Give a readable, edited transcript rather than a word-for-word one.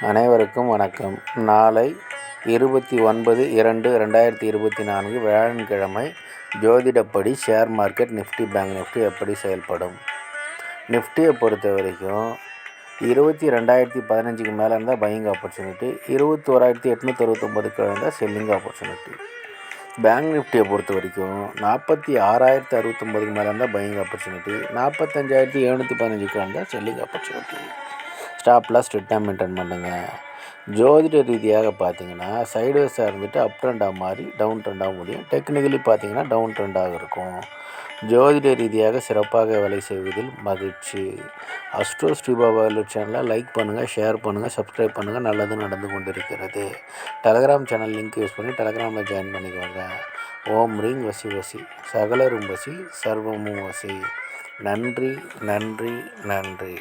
அனைவருக்கும் வணக்கம். நாளை 29/2/2024 வியாழக்கிழமை ஜோதிடப்படி share market Nifty bank Nifty எப்படி செயல்படும்? நிஃப்டியை பொறுத்த வரைக்கும் 22,015க்கு மேலே இருந்தால் பையிங் ஆப்பர்ச்சுனிட்டி, 21,869க்கு இருந்தால் செல்லிங் ஆப்பர்ச்சுனிட்டி. பேங்க் நிஃப்டியை பொறுத்த வரைக்கும் 46,069க்கு மேலே இருந்தால் பையிங் ஆப்பர்ச்சுனிட்டி, 45,715க்கு இருந்தால் செல்லிங் ஆப்பர்ச்சுனிட்டி. ஸ்டாப் லாஸ் ஸ்ட்ரிக்டாக மெயின்டைன் பண்ணுங்கள். ஜோதிட ரீதியாக பார்த்தீங்கன்னா சைடுவேஸாக இருந்துட்டு அப் ட்ரெண்டாக மாறி டவுன் ட்ரெண்டாக முடியும். டெக்னிக்கலி பார்த்தீங்கன்னா டவுன் ட்ரெண்டாக இருக்கும். ஜோதிட ரீதியாக சிறப்பாக வேலை செய்வதில் மகிழ்ச்சி. அஸ்ட்ரோ ஸ்ரீபாபா சேனலை லைக் பண்ணுங்கள், ஷேர் பண்ணுங்கள், சப்ஸ்கிரைப் பண்ணுங்கள். நல்லது நடந்து கொண்டிருக்கிறது. டெலகிராம் சேனல் லிங்க் யூஸ் பண்ணி டெலகிராமில் ஜாயின் பண்ணிக்கோங்க. ஓம் ரீங் வசி வசி, சகலரும் வசி, சர்வமும் வசி. நன்றி நன்றி நன்றி.